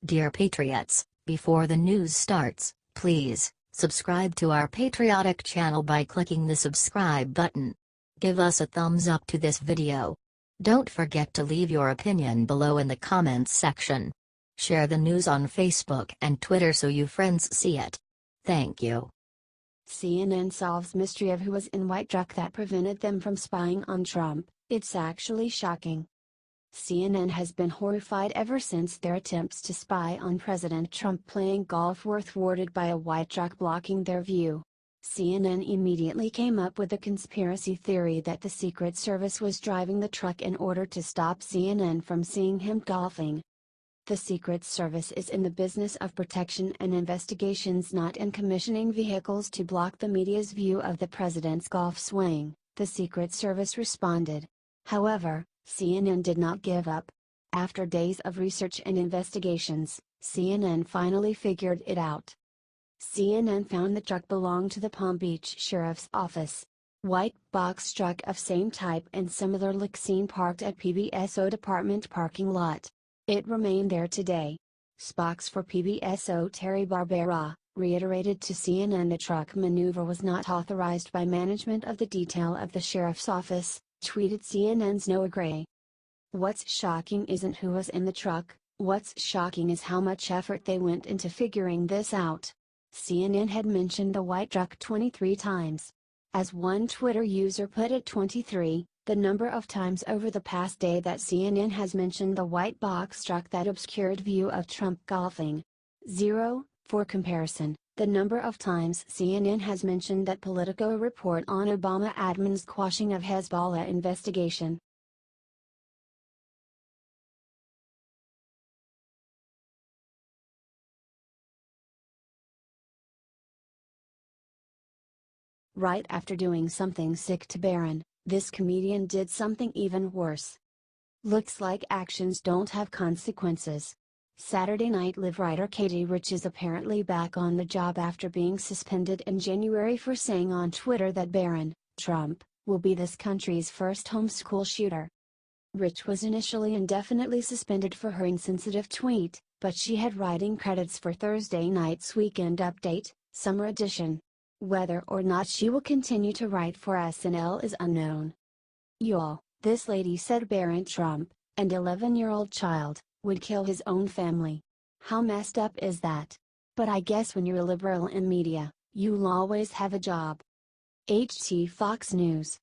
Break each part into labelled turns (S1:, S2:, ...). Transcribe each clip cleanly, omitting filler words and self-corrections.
S1: Dear Patriots, before the news starts, please subscribe to our patriotic channel by clicking the subscribe button. Give us a thumbs up to this video. Don't forget to leave your opinion below in the comments section. Share the news on Facebook and Twitter so you friends see it. Thank you.
S2: CNN solves mystery of who was in white truck that prevented them from spying on Trump. It's actually shocking. CNN has been horrified ever since their attempts to spy on President Trump playing golf were thwarted by a white truck blocking their view. CNN immediately came up with a conspiracy theory that the Secret Service was driving the truck in order to stop CNN from seeing him golfing. The Secret Service is in the business of protection and investigations, not in commissioning vehicles to block the media's view of the president's golf swing, the Secret Service responded. However, CNN did not give up. After days of research and investigations, CNN finally figured it out. CNN found the truck belonged to the Palm Beach Sheriff's Office. White box truck of same type and similar look seen parked at PBSO department parking lot. It remained there today. Spox for PBSO Teri Barbera reiterated to CNN the truck maneuver was not authorized by management of the detail of the sheriff's office, tweeted CNN's Noah Gray. What's shocking isn't who was in the truck, what's shocking is how much effort they went into figuring this out. CNN had mentioned the white truck 23 times. As one Twitter user put it, 23, the number of times over the past day that CNN has mentioned the white box truck that obscured view of Trump golfing. 0, for comparison, the number of times CNN has mentioned that Politico report on Obama admin's quashing of Hezbollah investigation. Right after doing something sick to Barron, this comedian did something even worse. Looks like actions don't have consequences. Saturday Night Live writer Katie Rich is apparently back on the job after being suspended in January for saying on Twitter that Barron, Trump, will be this country's first homeschool shooter. Rich was initially indefinitely suspended for her insensitive tweet, but she had writing credits for Thursday night's Weekend Update, Summer Edition. Whether or not she will continue to write for SNL is unknown. Y'all, this lady said Barron Trump, and 11-year-old child, would kill his own family. How messed up is that? But I guess when you're a liberal in media, you'll always have a job. HT Fox News.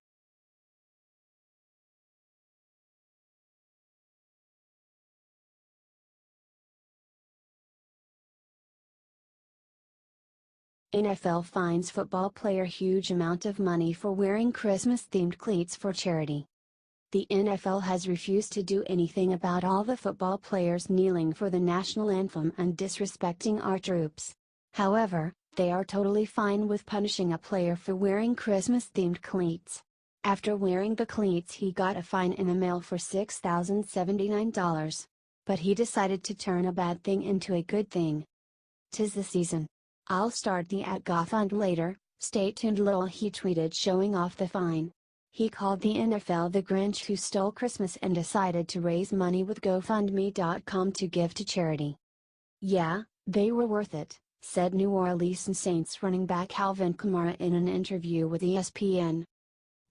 S2: NFL fines football player huge amount of money for wearing Christmas-themed cleats for charity. The NFL has refused to do anything about all the football players kneeling for the national anthem and disrespecting our troops. However, they are totally fine with punishing a player for wearing Christmas-themed cleats. After wearing the cleats, he got a fine in the mail for $6,079. But he decided to turn a bad thing into a good thing. 'Tis the season. I'll start the @GoFund later, stay tuned lol, he tweeted showing off the fine. He called the NFL the Grinch who stole Christmas and decided to raise money with GoFundMe.com to give to charity. Yeah, they were worth it, said New Orleans Saints running back Alvin Kamara in an interview with ESPN.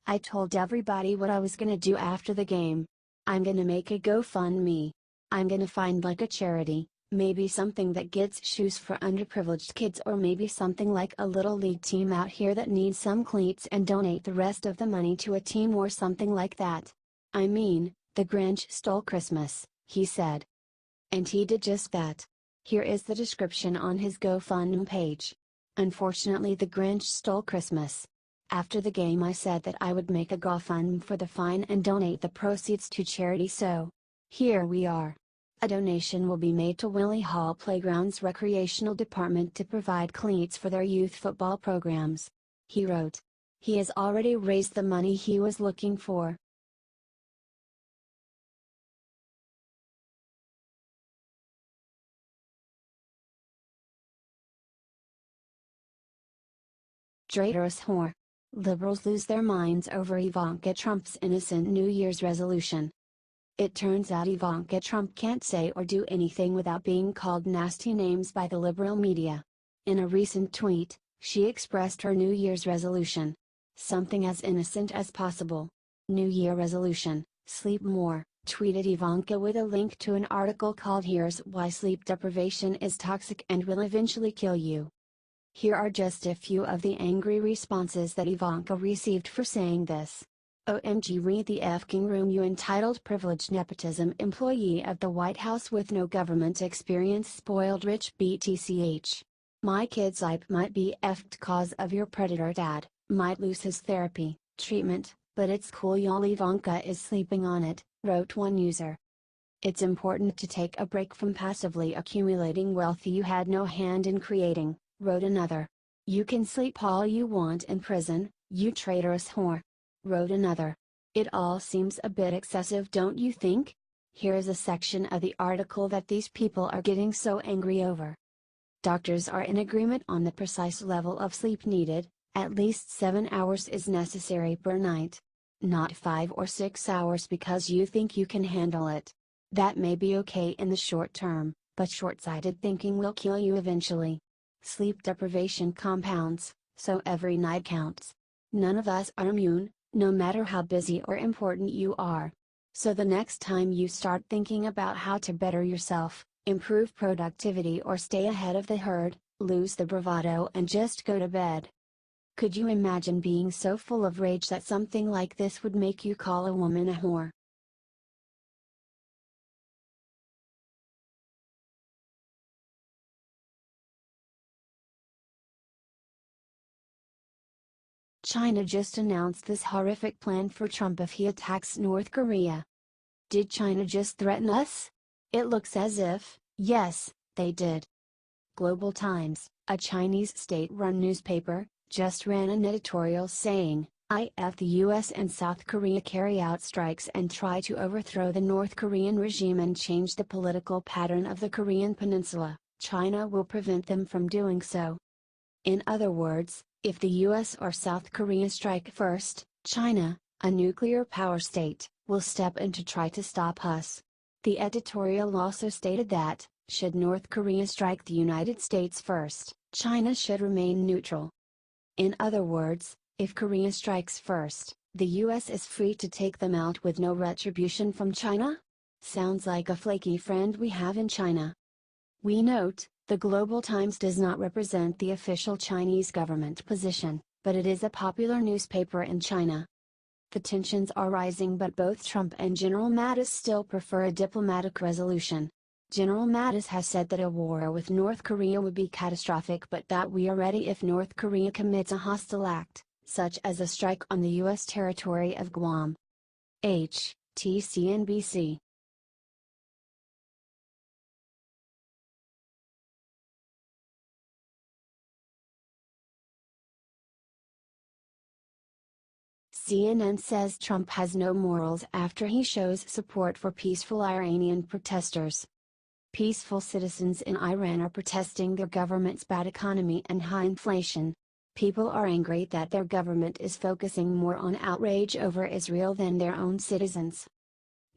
S2: I told everybody what I was gonna do after the game. I'm gonna make a GoFundMe. I'm gonna find like a charity. Maybe something that gets shoes for underprivileged kids, or maybe something like a little league team out here that needs some cleats, and donate the rest of the money to a team or something like that. I mean, the Grinch stole Christmas, he said. And he did just that. Here is the description on his GoFundMe page. Unfortunately, the Grinch stole Christmas. After the game I said that I would make a GoFundMe for the fine and donate the proceeds to charity, so here we are. A donation will be made to Willie Hall Playground's recreational department to provide cleats for their youth football programs. He wrote. He has already raised the money he was looking for. Traitorous whore. Liberals lose their minds over Ivanka Trump's innocent New Year's resolution. It turns out Ivanka Trump can't say or do anything without being called nasty names by the liberal media. In a recent tweet, she expressed her New Year's resolution. Something as innocent as possible. New Year resolution, sleep more, tweeted Ivanka with a link to an article called "Here's Why Sleep Deprivation is Toxic and Will Eventually Kill You." Here are just a few of the angry responses that Ivanka received for saying this. OMG, read the f***ing room, you entitled privileged nepotism employee of the White House with no government experience, spoiled rich BTCH. My kid's life might be effed cause of your predator dad, might lose his therapy, treatment, but it's cool y'all, Ivanka is sleeping on it, wrote one user. It's important to take a break from passively accumulating wealth you had no hand in creating, wrote another. You can sleep all you want in prison, you traitorous whore, wrote another. It all seems a bit excessive, don't you think? Here is a section of the article that these people are getting so angry over. Doctors are in agreement on the precise level of sleep needed. At least 7 hours is necessary per night. Not 5 or 6 hours because you think you can handle it. That may be okay in the short term, but short-sighted thinking will kill you eventually. Sleep deprivation compounds, so every night counts. None of us are immune, no matter how busy or important you are. So the next time you start thinking about how to better yourself, improve productivity or stay ahead of the herd, lose the bravado and just go to bed. Could you imagine being so full of rage that something like this would make you call a woman a whore? China just announced this horrific plan for Trump if he attacks North Korea. Did China just threaten us? It looks as if, yes, they did. Global Times, a Chinese state-run newspaper, just ran an editorial saying, if the US and South Korea carry out strikes and try to overthrow the North Korean regime and change the political pattern of the Korean peninsula, China will prevent them from doing so. In other words, if the US or South Korea strike first, China, a nuclear power state, will step in to try to stop us. The editorial also stated that, should North Korea strike the United States first, China should remain neutral. In other words, if Korea strikes first, the US is free to take them out with no retribution from China? Sounds like a flaky friend we have in China. We note, the Global Times does not represent the official Chinese government position, but it is a popular newspaper in China. The tensions are rising, but both Trump and General Mattis still prefer a diplomatic resolution. General Mattis has said that a war with North Korea would be catastrophic, but that we are ready if North Korea commits a hostile act, such as a strike on the U.S. territory of Guam. TCNBC. CNN says Trump has no morals after he shows support for peaceful Iranian protesters. Peaceful citizens in Iran are protesting their government's bad economy and high inflation. People are angry that their government is focusing more on outrage over Israel than their own citizens.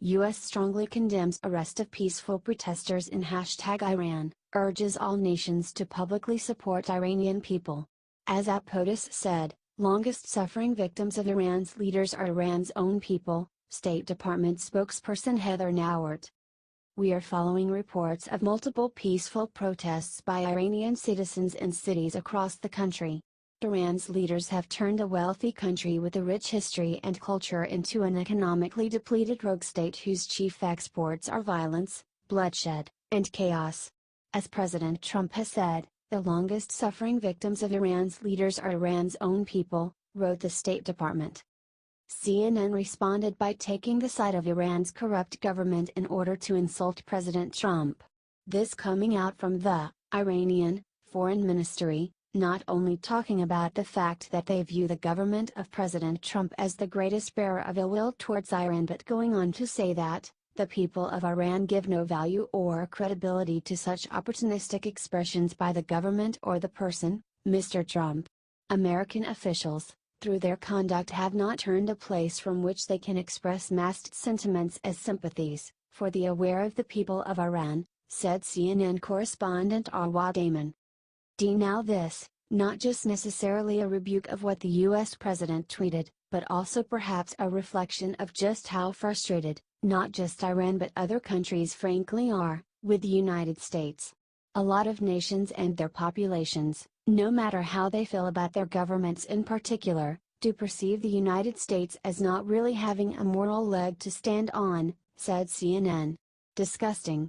S2: U.S. strongly condemns arrest of peaceful protesters in #Iran, urges all nations to publicly support Iranian people. As POTUS said, longest suffering victims of Iran's leaders are Iran's own people, State Department spokesperson Heather Nauert. We are following reports of multiple peaceful protests by Iranian citizens in cities across the country. Iran's leaders have turned a wealthy country with a rich history and culture into an economically depleted rogue state whose chief exports are violence, bloodshed, and chaos. As President Trump has said, the longest suffering victims of Iran's leaders are Iran's own people, wrote the State Department. CNN responded by taking the side of Iran's corrupt government in order to insult President Trump. This coming out from the Iranian Foreign Ministry, not only talking about the fact that they view the government of President Trump as the greatest bearer of ill will towards Iran, but going on to say that, the people of Iran give no value or credibility to such opportunistic expressions by the government or the person, Mr. Trump. American officials, through their conduct have not turned a place from which they can express masked sentiments as sympathies, for the aware of the people of Iran, said CNN correspondent Arwa Damon. Now this, not just necessarily a rebuke of what the US president tweeted, but also perhaps a reflection of just how frustrated, not just Iran but other countries frankly are, with the United States. A lot of nations and their populations, no matter how they feel about their governments in particular, do perceive the United States as not really having a moral leg to stand on, said CNN. Disgusting.